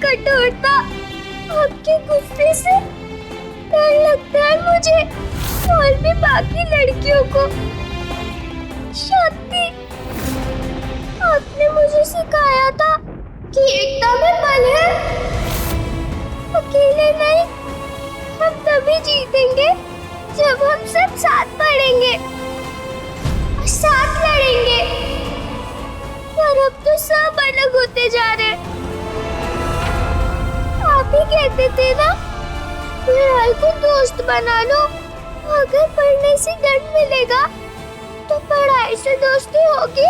कठोरता, आपके गुस्से से डर लगता है मुझे और भी बाकी लड़कियों को। शांति, आपने मुझे सिखाया था कि एकता में बल है। अकेले नहीं, हम तभी जीतेंगे जब हम सब साथ बढ़ेंगे और साथ लड़ेंगे। पर अब तो सब अलग होते जा रहे। आप ही कहते थे ना, फिलहाल को दोस्त बना लो। अगर पढ़ने से डर मिलेगा तो पढ़ाई से दोस्ती होगी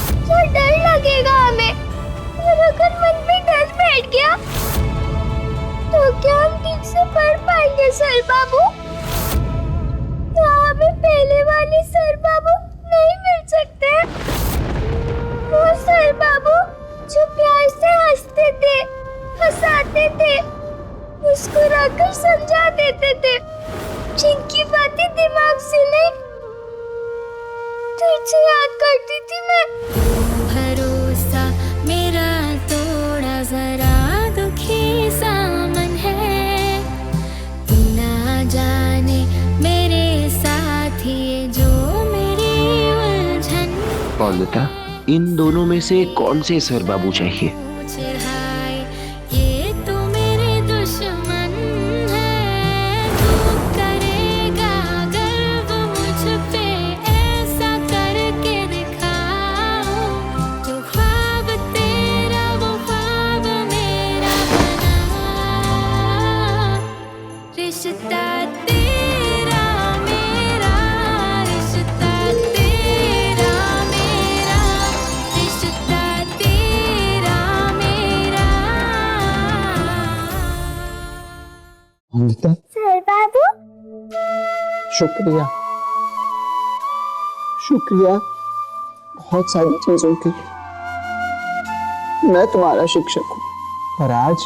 तो डर लगेगा हमें। और अगर मन में डर बैठ गया तो क्या हम ठीक से पढ़ पाएंगे सर बाबू? क्या हमें पहले वाले सर बाबू नहीं मिल सकते? वो सर बाबू जो प्यार से हंसते थे, हंसाते थे, मुस्कुराकर समझा देते थे, जिनकी बातें दिमाग से नहीं दिल से याद करती थी मैं। भरोसा मेरा थोड़ा जरा दुखी सा मन है, ना जाने मेरे साथ ये जो मेरी उलझन। पौलता, इन दोनों में से कौन से सर बाबू चाहिए? ये तो मेरे दुश्मन है, तू करेगा गर्व मुझ पे, ऐसा करके दिखाओ जो ख्वाब तेरा वो ख्वाब मेरा बना। रिश्ता तेरा मेरा, रिश्ता तेरा मेरा, रिश्ता तेरा मेरा। अमृता, सर बाबू, शुक्रिया शुक्रिया बहुत सारी चीजों के लिए। मैं तुम्हारा शिक्षक हूँ और आज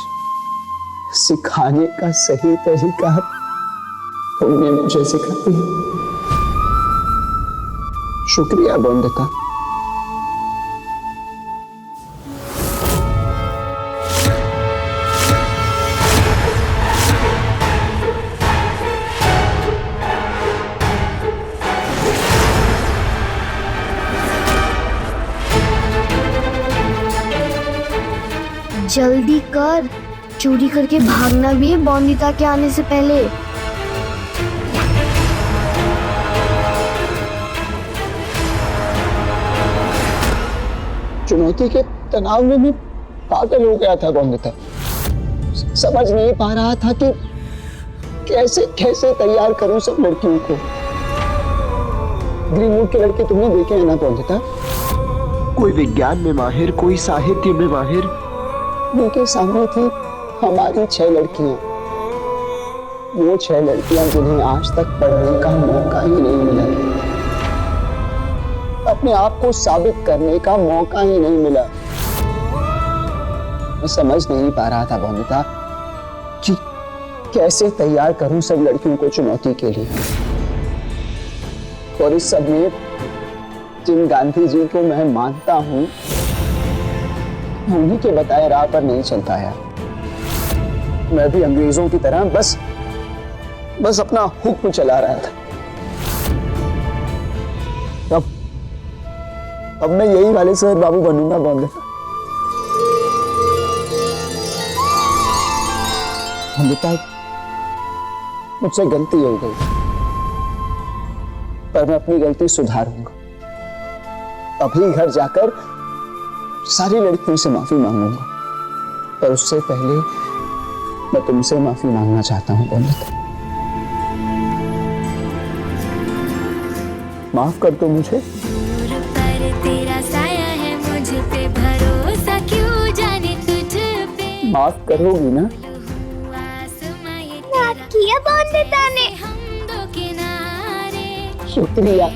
सिखाने का सही तरीका तुमने मुझे सिखा दिया। शुक्रिया बंदिता। जल्दी कर, चोरी करके भागना भी है बॉन्दिता के आने से पहले। चुनौती के तनाव में मैं पागल हो गया था बंदिता। समझ नहीं पा रहा था कि कैसे कैसे तैयार करूं सब लड़कियों को। ग्रीन मूड के लड़के तुमने देखे हैं ना बंदिता? कोई विज्ञान में माहिर, कोई साहित्य में माहिर। उनके सामने थी हमारी 6 लड़कियां, वो 6 लड़कियां जिन्हें आज तक पढ़ने का मौका ही नहीं मिला, अपने आप को साबित करने का मौका ही नहीं मिला। मैं समझ नहीं पा रहा था बंदिता कि कैसे तैयार करूं सब लड़कियों को चुनौती के लिए। और इस सब में जिन गांधी जी को मैं मानता हूं, उन्हीं के बताए राह पर नहीं चलता है। मैं भी अंग्रेजों की तरह बस अपना हुक्म चला रहा था। अब मैं यही वाले सर बाबू बनूंगा बंदिता। बंदिता, मुझसे गलती हो गई, पर मैं अपनी गलती सुधारूंगा। अभी घर जाकर सारी लड़कियों से माफी मांगूंगा, पर उससे पहले मैं तुमसे माफी मांगना चाहता हूं बंदिता। माफ कर दो मुझे। पर तेरा साया है मुझ पे, भरोसा क्यों जाने तुझ पे। माफ करोगी ना? माफ किया बॉन्दिता ने। हम दो किनारे शुक्रिया।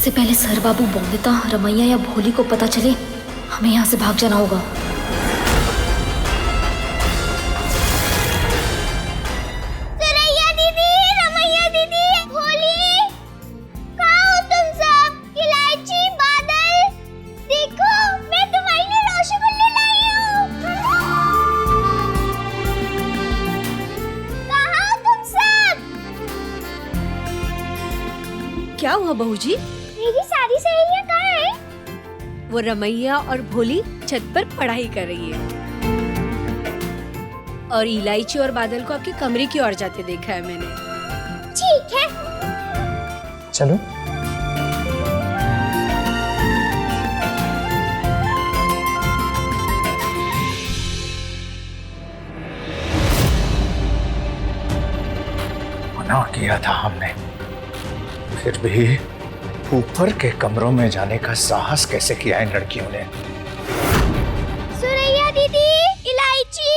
इससे पहले सर बाबू बोंदिता, रमैया या भोली को पता चले, हमें यहाँ से भाग जाना होगा। सरैया दीदी, रमैया दीदी, भोली, कहाँ हो तुम सब? इलायची, बादल, देखो मैं तुम्हारे लिए रसगुल्ले लाई हूँ। कहाँ हो तुम सब? क्या हुआ बहू जी? मेरी सारी सहेलियाँ कहाँ हैं? वो रमैया और भोली छत पर पढ़ाई कर रही है और इलायची और बादल को आपके कमरे की ओर जाते देखा है मैंने। ठीक है। चलो। मना किया था हमने, फिर भी ऊपर के कमरों में जाने का साहस कैसे किया इन लड़कियों ने? सुरैया दीदी, इलायची,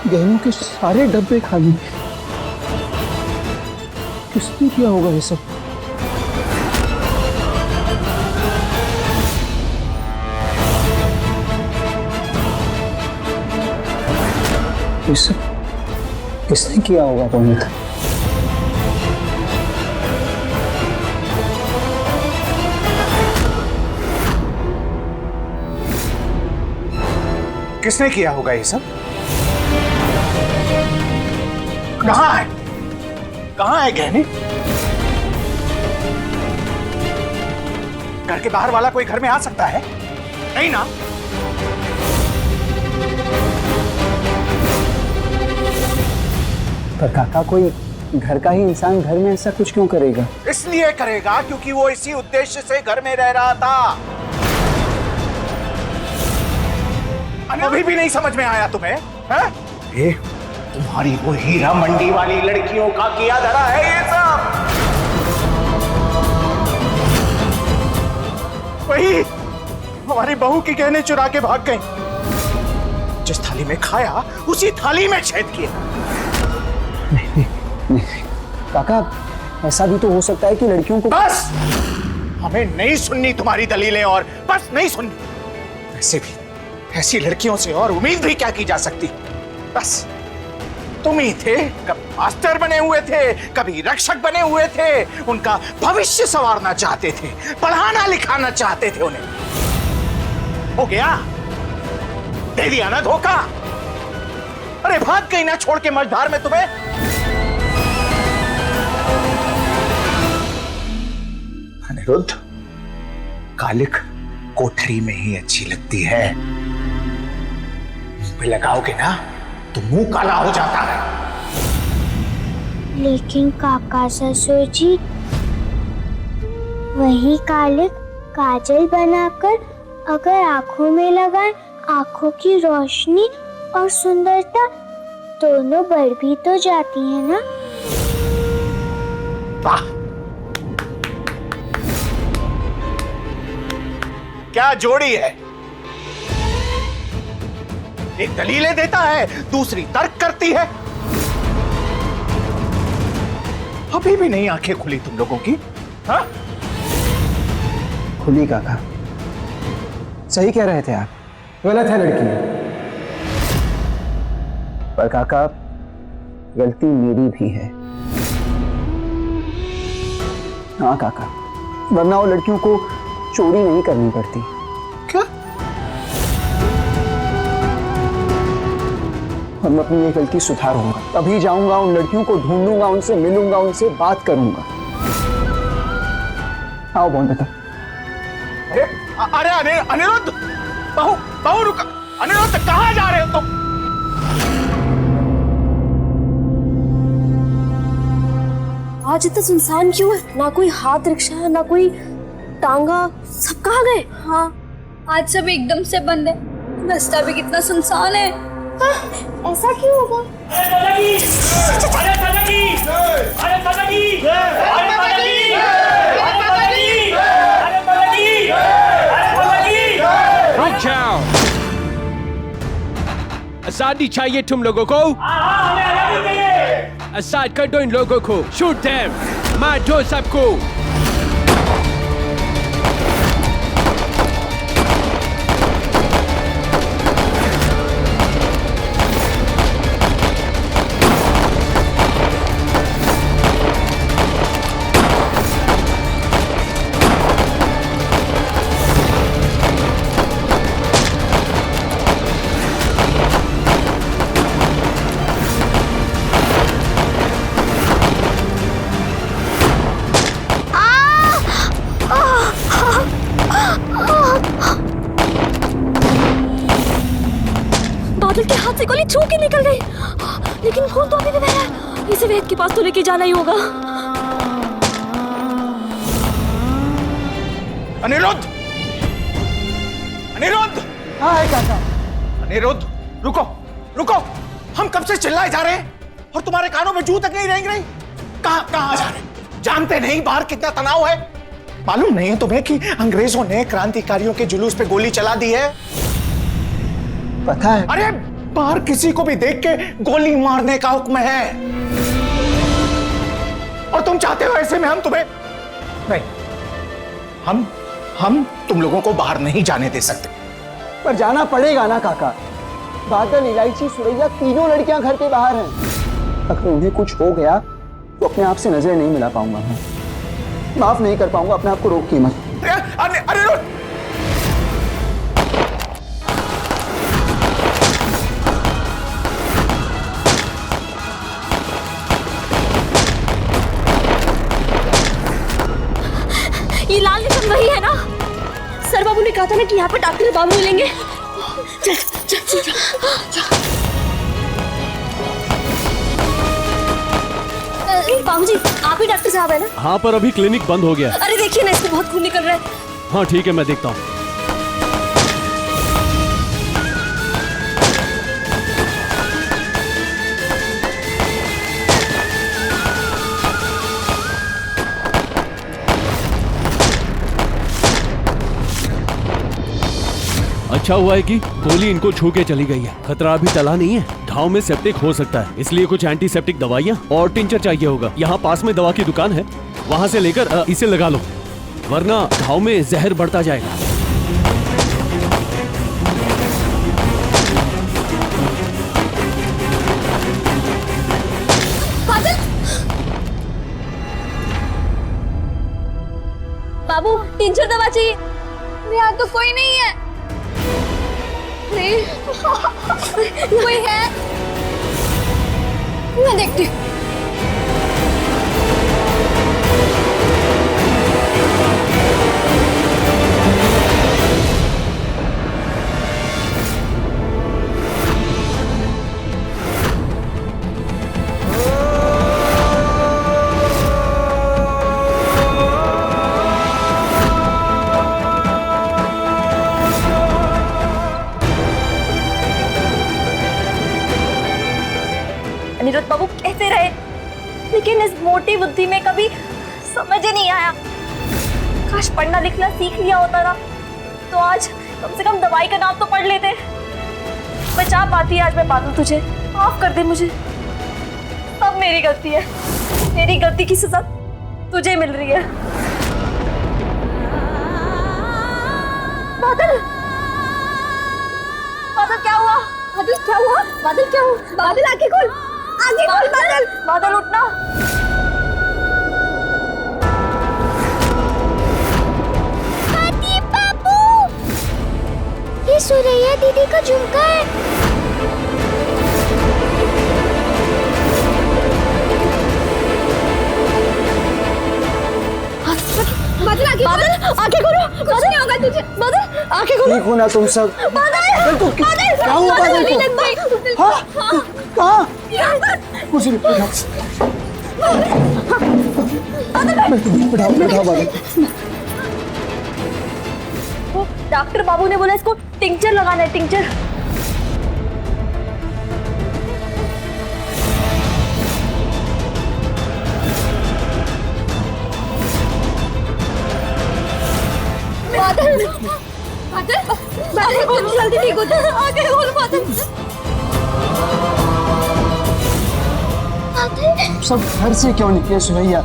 गहनों के सारे डब्बे खाली। किसने किया होगा ये सब? ये सब किसने किया होगा बोंदिता? किसने किया होगा ये सब? कहाँ है? कहाँ है गहने? घर के बाहर वाला कोई घर में आ सकता है? नहीं ना? पर काका, कोई घर का ही इंसान घर में ऐसा कुछ क्यों करेगा? इसलिए करेगा क्योंकि वो इसी उद्देश्य से घर में रह रहा था। अभी भी नहीं समझ में आया तुम्हें? है? ये तुम्हारी वो हीरा मंडी वाली लड़कियों का किया धरा है ये सब। वही हमारी बहू की गहने चुरा के भाग गई। जिस थाली में खाया उसी थाली में छेद किया। नहीं, काका, ऐसा भी तो हो सकता है कि लड़कियों को। बस, हमें नहीं सुननी तुम्हारी दलीलें, और बस नहीं सुननी। वैसे भी ऐसी लड़कियों से और उम्मीद भी क्या की जा सकती? बस तुम ही थे, कभी मास्टर बने हुए थे, कभी रक्षक बने हुए थे, उनका भविष्य संवारना चाहते थे, पढ़ाना लिखाना चाहते थे उन्हें। हो गया, दे दिया ना धोखा। अरे भाग गई ना छोड़ के मझधार में तुम्हें। अनिरुद्ध, कालिक कोठरी में ही अच्छी लगती है, मुंह पे लगाओगे ना तो मुंह काला हो जाता है। लेकिन काका ससुर जी, वही कालिक काजल बनाकर अगर आंखों में लगाएं, आंखों की रोशनी और सुंदरता दोनों बढ़ भी तो जाती है ना। वाह, क्या जोड़ी है! एक दलीलें देता है, दूसरी तर्क करती है। अभी भी नहीं आंखें खुली तुम लोगों की? हाँ? खुली काका, सही कह रहे थे आप, गलत है लड़की। पर काका, गलती मेरी भी है। हाँ काका, वरना वो लड़कियों को चोरी नहीं करनी पड़ती। क्या? और मैं अपनी ये गलती सुधारूंगा, तभी जाऊंगा, उन लड़कियों को ढूंढूंगा, उनसे मिलूंगा, उनसे बात करूंगा। आओ बोंदिता। अरे अनिरुद्ध, बहू रुका। अनिरुद्ध, कहाँ जा रहे हो तुम? आज इतना सुनसान क्यों है? ना कोई हाथ रिक्शा, ना कोई टांगा, सब कहाँ गए? हाँ, आज सब एकदम से बंद है, रास्ता भी कितना सुनसान है। ऐसा क्यों होगा? रुक जाओ। आजादी चाहिए तुम लोगों को? आजाद कर दो इन लोगों को। शूट देम, मार दो सबको। बादल के हाथ से गोली छू के निकल गई, लेकिन खून तो अभी भी बह रहा है। इसे वेद के पास तो लेके जाना ही होगा। अनिरुद्ध! अनिरुद्ध! हाँ है काका। अनिरुद्ध, रुको रुको। हम कब से चिल्लाए जा रहे हैं और तुम्हारे कानों में जू तक नहीं रेंग रही। कहां जा रहे? जानते नहीं बाहर कितना तनाव है? मालूम नहीं है तुम्हें कि अंग्रेजों ने क्रांतिकारियों के जुलूस पे गोली चला दी है? पता है। अरे बाहर किसी को भी देख के गोली मारने का हुक्म है, और तुम चाहते हो ऐसे में हम तुम्हें नहीं, हम तुम लोगों को बाहर नहीं जाने दे सकते। पर जाना पड़ेगा ना काका। बादल, इलायची, सुरैया तीनों लड़कियां घर के बाहर हैं। अगर उन्हें कुछ हो गया तो अपने आप से नजर नहीं मिला पाऊंगा मैं। माफ नहीं कर पाऊंगा अपने आप को। रोक मत। अनिरुद्ध! ये लाल निशान वही है ना? सर बाबू ने कहा था ना कि यहाँ पर डॉक्टर बाबू मिलेंगे। चल चल चल चल। बाबू जी, आप ही डॉक्टर साहब है ना? हाँ, पर अभी क्लिनिक बंद हो गया। अरे देखिए ना, इसको बहुत खून निकल रहा है। हाँ ठीक है, मैं देखता हूँ। अच्छा हुआ है कि गोली इनको छू के चली गई है। खतरा अभी टला नहीं है। घाव में सेप्टिक हो सकता है, इसलिए कुछ एंटीसेप्टिक दवाइयाँ और टिंचर चाहिए होगा। यहाँ पास में दवा की दुकान है, वहाँ से लेकर इसे लगा लो, वरना घाव में जहर बढ़ता जाएगा। बाबू, टिंचर दवा चाहिए। यहाँ तो कोई नहीं है। कोई है? मैं देखती हूँ। अनिरुद्ध बाबू कहते रहे, लेकिन इस मोटी बुद्धि में कभी समझ ही नहीं आया। काश पढ़ना लिखना सीख लिया होता ना, तो आज कम से कम दवाई का नाम तो पढ़ लेते। बचा पाती आज मैं बादल तुझे। माफ कर दे मुझे, सब मेरी गलती है। मेरी गलती की सजा तुझे मिल रही है। बादल, बादल क्या हुआ? बादल क्या हुआ? बादल क्या हुआ? बादल आंखें खोल, आंखें खोल बादल। बादल उठना। हाथी बाबू, ये सुरैया दीदी का झुमका है। बादल आंखें खोलो। कुछ नहीं होगा तुझे। बादल आंखें खोलो। ठीक हो ना तुम सब? बादल तो क्या हुआ बादल को? हाँ? कहाँ? कुछ नहीं। बैठाओ बादल। डॉक्टर बाबू ने बोला इसको टिंचर लगाना है, टिंचर। बादल, बादल, बादल बोलो, जल्दी ठीक हो जाए। आगे बोलो बादल। बादल, सब घर से क्यों निकले सुरैया?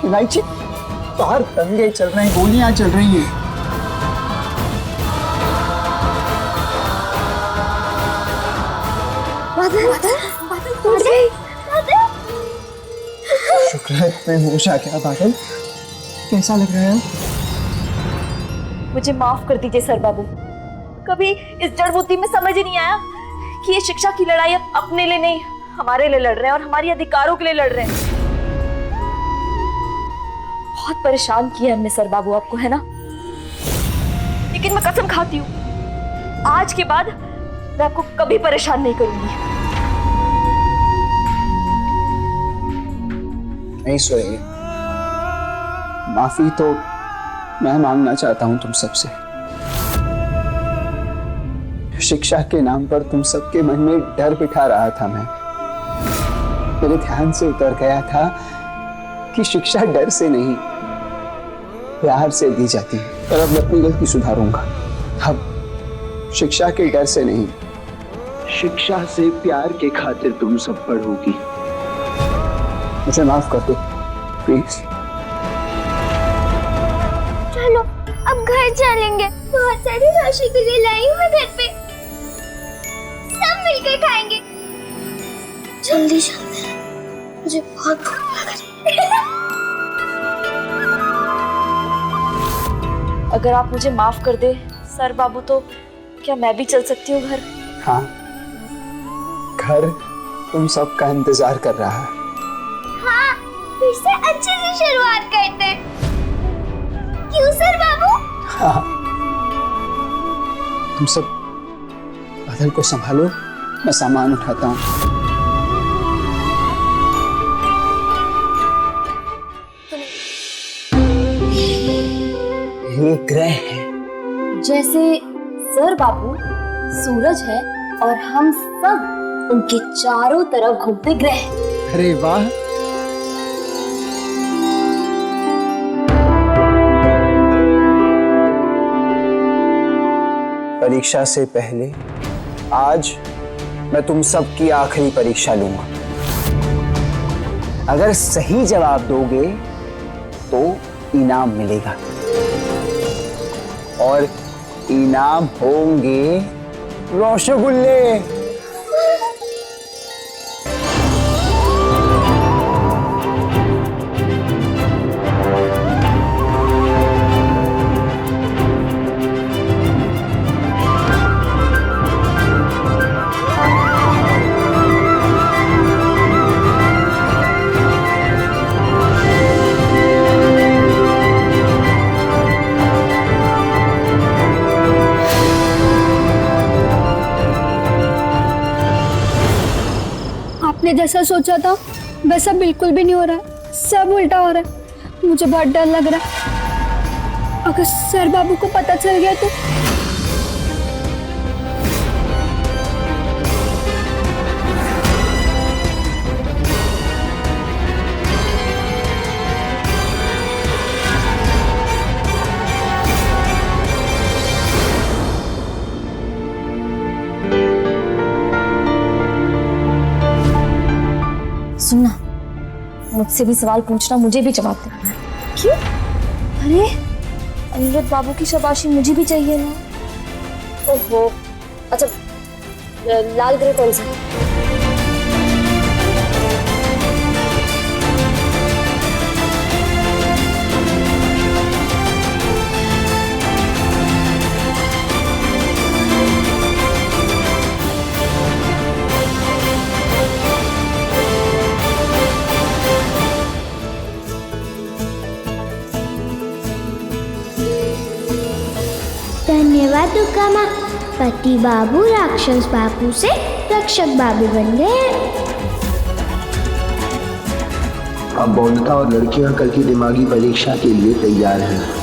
इलायची, बाहर दंगे चल रहे हैं, गोलियां चल रही हैं। बादल, बादल, बादल उठ गई। बादल, शुक्र है मैं होश आ गया। बादल, कैसा लग रहा है? मुझे माफ कर दीजिए सर बाबू, कभी इस जड़ बुद्धि में समझ ही नहीं आया कि ये शिक्षा की लड़ाई अब अपने लिए नहीं, हमारे लिए लड़ रहे हैं और हमारे अधिकारों के लिए लड़ रहे हैं। बहुत परेशान किया हमने सर बाबू आपको, है ना? लेकिन मैं कसम खाती हूँ, आज के बाद मैं आपको कभी परेशान नहीं करूंगी। नहीं सुरैया, माफी तो मैं मांगना चाहता हूं तुम सबसे। शिक्षा के नाम पर तुम सबके मन में डर बिठा रहा था मैं। मेरे ध्यान से उतर गया था कि शिक्षा डर से नहीं, प्यार से दी जाती है। पर अब मैं अपनी गलती सुधारूंगा। अब शिक्षा के डर से नहीं, शिक्षा से प्यार के खातिर तुम सब पढ़ोगी। मुझे माफ कर दो प्लीज। चलो अब घर चलेंगे। बहुत सारी रसगुल्ले लाई हूँ मैं घर पे, सब मिलकर खाएंगे। जल्दी चलते हैं, मुझे बहुत भूख लग रही है। अगर आप मुझे माफ कर दे सर बाबू, तो क्या मैं भी चल सकती हूँ घर? हाँ, घर तुम सबका इंतजार कर रहा है। हाँ, फिर से अच्छे से शुरुआत करते हैं। क्यों सर बाबू? हाँ, तुम सब बादल को संभालो, मैं सामान उठाता हूँ। ये ग्रह है। जैसे सर बाबू सूरज है और हम सब उनके चारों तरफ घूमते ग्रह। अरे वाह, परीक्षा से पहले आज मैं तुम सबकी आखिरी परीक्षा लूंगा। अगर सही जवाब दोगे तो इनाम मिलेगा, और इनाम होंगे रसगुल्ले। आपने जैसा सोचा था वैसा बिल्कुल भी नहीं हो रहा है, सब उल्टा हो रहा है। मुझे बहुत डर लग रहा है, अगर सर बाबू को पता चल गया तो। सुनना, मुझसे भी सवाल पूछना, मुझे भी जवाब देना। क्यों? अरे अनिरुद्ध बाबू की शाबाशी मुझे भी चाहिए ना। ओहो, अच्छा लाल ग्रह कौन सा? धन्यवाद दुर्गा, पति बाबू राक्षस बाबू से रक्षक बाबू बन गए। अब बौद्धा और लड़कियां कल की दिमागी परीक्षा के लिए तैयार हैं।